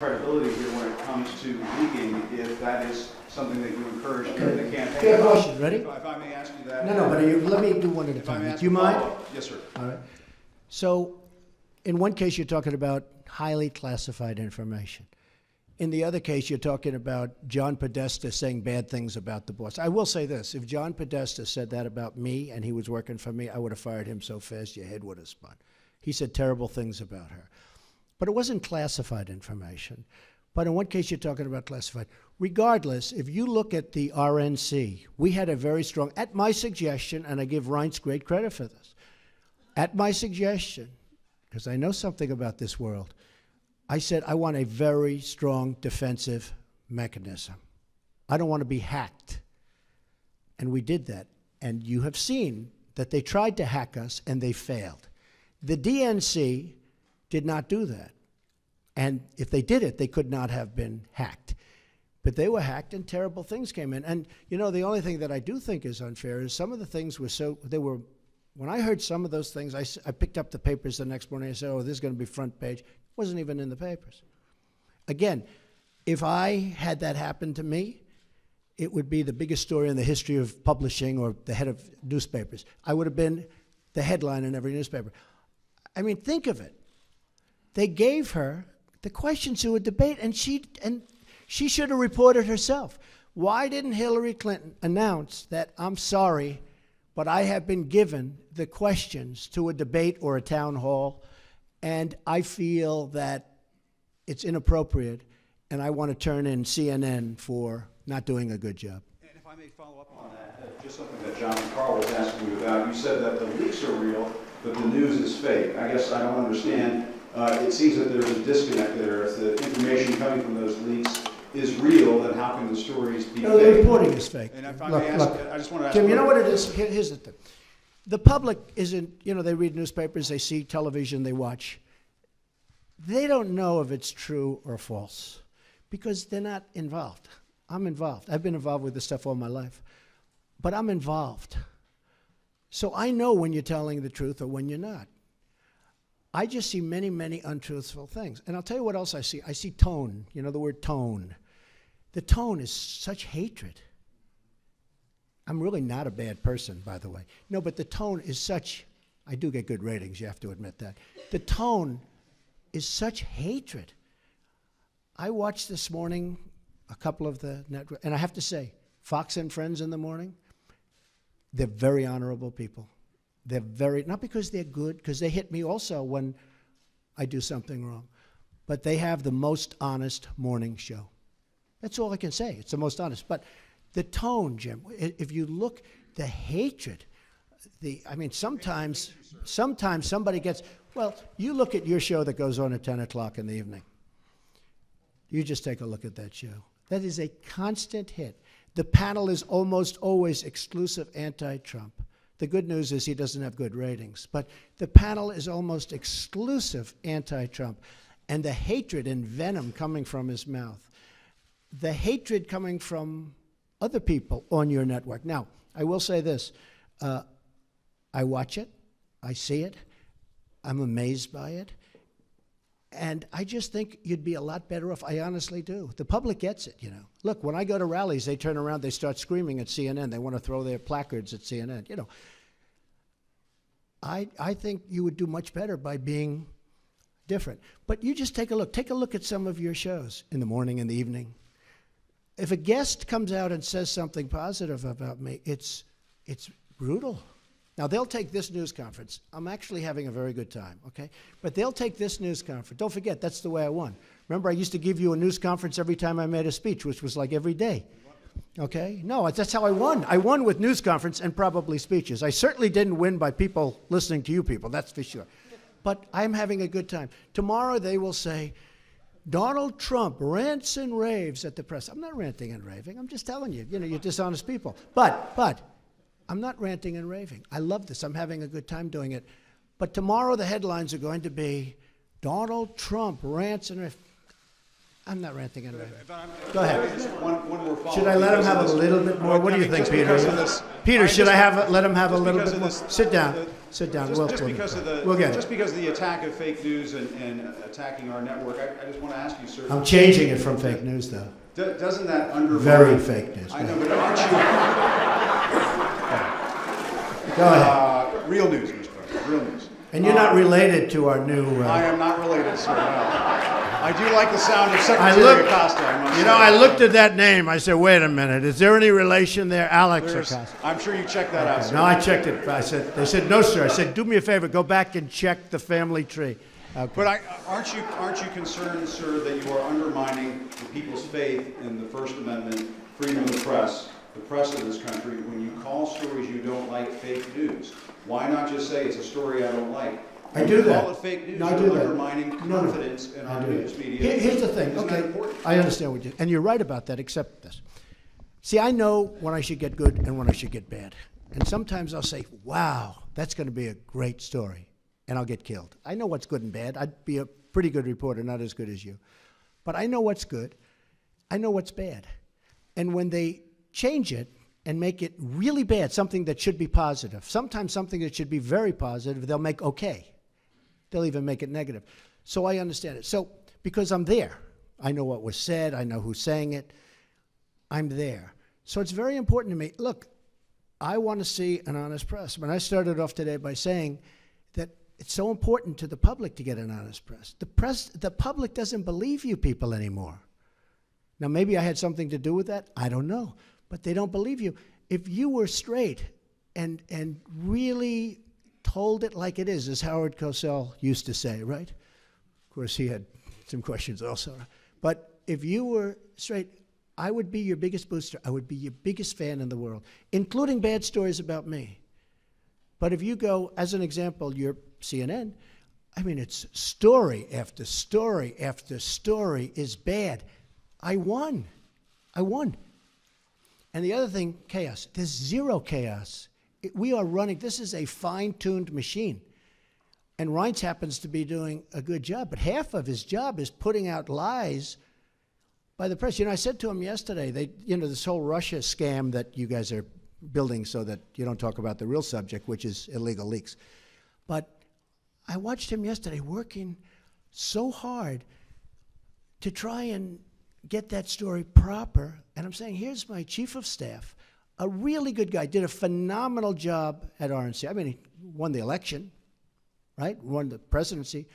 credibility here when it comes to leaking, if that is something that you encourage in the campaign. Fair question. Ready? If I may ask you that. No, but let me do one at a If I may time. ask Do you a mind? follow-up. Yes, sir. All right. So, in one case, you're talking about highly classified information. In the other case, you're talking about John Podesta saying bad things about the boss. I will say this. If John Podesta said that about me and he was working for me, I would have fired him so fast your head would have spun. He said terrible things about her. But it wasn't classified information. But in one case, you're talking about classified. Regardless, if you look at the RNC, we had a very strong, at my suggestion, and I give Reince great credit for this, at my suggestion, because I know something about this world, I said I want a very strong defensive mechanism. I don't want to be hacked. And we did that. And you have seen that they tried to hack us and they failed. The DNC did not do that. And if they did it, they could not have been hacked. But they were hacked and terrible things came in. And, you know, the only thing that I do think is unfair is some of the things were so, they were, when I heard some of those things, I picked up the papers the next morning and I said, oh, this is going to be front page. It wasn't even in the papers. Again, if I had that happen to me, it would be the biggest story in the history of publishing or the head of newspapers. I would have been the headline in every newspaper. I mean, think of it. They gave her the questions to a debate, and she should have reported herself. Why didn't Hillary Clinton announce that, I'm sorry, but I have been given the questions to a debate or a town hall, and I feel that it's inappropriate, and I want to turn in CNN for not doing a good job? And if I may follow up on that, just something that John and Carl was asking you about, you said that the leaks are real, but the news is fake. I guess I don't understand. It seems that there's a disconnect there. If the information coming from those leaks is real, then how can the stories be No, fake? the reporting is fake. And if I may ask, I just want to ask Tim, you know what it is? Here's the thing. The public isn't, you know, they read newspapers, they see television, they watch. They don't know if it's true or false because they're not involved. I'm involved. I've been involved with this stuff all my life. But I'm involved. So I know when you're telling the truth or when you're not. I just see many, many untruthful things. And I'll tell you what else I see. I see tone. You know the word tone. The tone is such hatred. I'm really not a bad person, by the way. No, but the tone is such, I do get good ratings, you have to admit that. The tone is such hatred. I watched this morning a couple of the network, and I have to say, Fox and Friends in the morning, they're very honorable people. They're very, not because they're good, because they hit me also when I do something wrong, but they have the most honest morning show. That's all I can say. It's the most honest. But the tone, Jim, if you look, the hatred, I mean, sometimes somebody gets, well, you look at your show that goes on at 10 o'clock in the evening. You just take a look at that show. That is a constant hit. The panel is almost always exclusive anti-Trump. The good news is he doesn't have good ratings. But the panel is almost exclusive anti-Trump. And the hatred and venom coming from his mouth, the hatred coming from other people on your network. Now, I will say this. I watch it. I see it. I'm amazed by it. And I just think you'd be a lot better off. I honestly do. The public gets it, you know. Look, when I go to rallies, they turn around, they start screaming at CNN. They want to throw their placards at CNN. You know, I think you would do much better by being different. But you just take a look. Take a look at some of your shows in the morning and the evening. If a guest comes out and says something positive about me, it's brutal. Now, they'll take this news conference. I'm actually having a very good time, okay? But they'll take this news conference. Don't forget, that's the way I won. Remember, I used to give you a news conference every time I made a speech, which was like every day, okay? No, that's how I won. I won with news conference and probably speeches. I certainly didn't win by people listening to you people, that's for sure. But I'm having a good time. Tomorrow they will say, Donald Trump rants and raves at the press. I'm not ranting and raving. I'm just telling you, you know, you're dishonest people. But I'm not ranting and raving. I love this. I'm having a good time doing it. But tomorrow the headlines are going to be, Donald Trump rants and raves. I'm not ranting and raving. But I'm- Go ahead. just one more follow-up. Should I let him because have of a this- little bit more? What do you think, Just Peter? because of this- Peter, should let him have a just little because bit of more? this- Sit down. Sit down. Just, We'll because of the, we'll get just it. because of the attack of fake news and attacking our network, I just want to ask you, sir. I'm changing it from fake news, though. Doesn't that undermine? Very fake news. I know, but aren't you? Go ahead. Real news, Mr. President. Real news. And you're not related to our new. I am not related, sir. No. I do like the sound of I Secretary looked- Acosta. I must You say. know, I looked at that name. I said, "Wait a minute. Is there any relation there, Alex Acosta?" I'm sure you checked that out, sir. No, I checked it. They said, "No, sir." I said, "Do me a favor. Go back and check the family tree." Okay. But aren't you concerned, sir, that you are undermining the people's faith in the First Amendment, freedom of the press of this country, when you call stories you don't like fake news? Why not just say it's a story I don't like? I do that. Call it fake news. No, I do You're that. undermining No. confidence in our I do news that. media. Here's the thing. Isn't that Okay, important? I understand what you, and you're right about that. Except this. See, I know when I should get good and when I should get bad, and sometimes I'll say, "Wow, that's going to be a great story," and I'll get killed. I know what's good and bad. I'd be a pretty good reporter, not as good as you, but I know what's good. I know what's bad, and when they change it and make it really bad, something that should be positive, sometimes something that should be very positive, they'll make okay. They'll even make it negative. So I understand it. So because I'm there, I know what was said, I know who's saying it, I'm there. So it's very important to me. Look, I want to see an honest press. When I started off today by saying that it's so important to the public to get an honest press. The public doesn't believe you people anymore. Now, maybe I had something to do with that. I don't know. But they don't believe you. If you were straight and really told it like it is, as Howard Cosell used to say, right? Of course, he had some questions also. But if you were straight, I would be your biggest booster. I would be your biggest fan in the world, including bad stories about me. But if you go, as an example, you're CNN, I mean, it's story after story after story is bad. I won. And the other thing, chaos. There's zero chaos. We are running, this is a fine-tuned machine. And Reince happens to be doing a good job, but half of his job is putting out lies by the press. You know, I said to him yesterday, this whole Russia scam that you guys are building so that you don't talk about the real subject, which is illegal leaks. But I watched him yesterday working so hard to try and get that story proper. And I'm saying, here's my chief of staff, a really good guy, did a phenomenal job at RNC. I mean, he won the election, right? Won the presidency.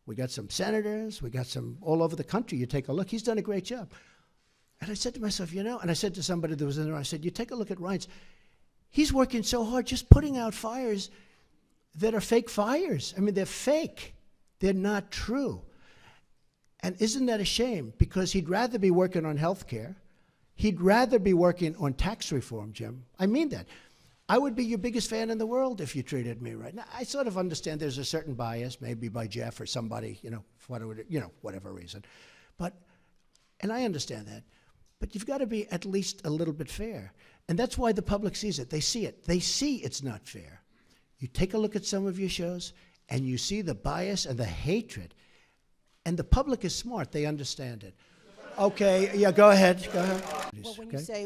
We got some senators. We got some all over the country. You take a look. He's done a great job. And I said to myself, and I said to somebody that was in there, I said, you take a look at Reince. He's working so hard just putting out fires that are fake fires. I mean, they're fake. They're not true. And isn't that a shame? Because he'd rather be working on health care. He'd rather be working on tax reform, Jim. I mean that. I would be your biggest fan in the world if you treated me right. Now, I sort of understand there's a certain bias, maybe by Jeff or somebody, for whatever reason. And I understand that. But you've got to be at least a little bit fair. And that's why the public sees it. They see it. They see it's not fair. You take a look at some of your shows, and you see the bias and the hatred. And the public is smart. They understand it. Okay, yeah, go ahead. Well,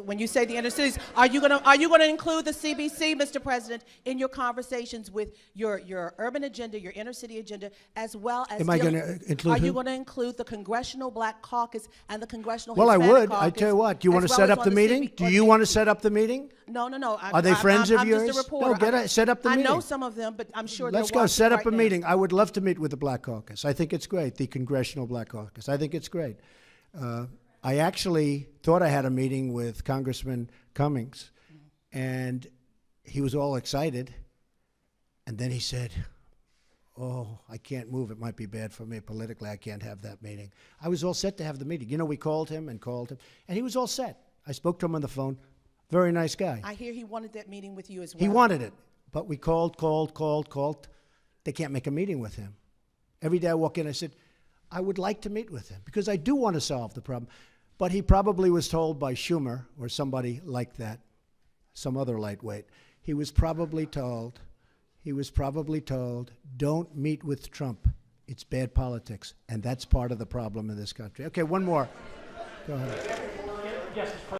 when you say the inner cities, are you gonna include the CBC, Mr. President, in your conversations with your urban agenda, your inner city agenda, as well as? Am I going to include? Are who? you going to include the Congressional Black Caucus and the Congressional? Well, Hispanic I would. Caucus, I tell you what. Do you want to as set well up as the on meeting? CB Do you want to set up the meeting? No. Are they friends of I'm yours? Just a reporter. No, set up the meeting. I know some of them, but I'm sure Let's they're go. watching Set up right a now. meeting. I would love to meet with the Black Caucus. I think it's great, the Congressional Black Caucus. I think it's great. I actually thought I had a meeting with Congressman Cummings, and he was all excited. And then he said, "Oh, I can't move. It might be bad for me politically. I can't have that meeting." I was all set to have the meeting. We called him, and he was all set. I spoke to him on the phone. Very nice guy. I hear he wanted that meeting with you as well. He wanted it, but we called. They can't make a meeting with him. Every day I walk in, I said, I would like to meet with him because I do want to solve the problem. But he probably was told by Schumer or somebody like that, some other lightweight. He was probably told, don't meet with Trump. It's bad politics, and that's part of the problem in this country. Okay, one more. Go ahead. Yes, Mr. President.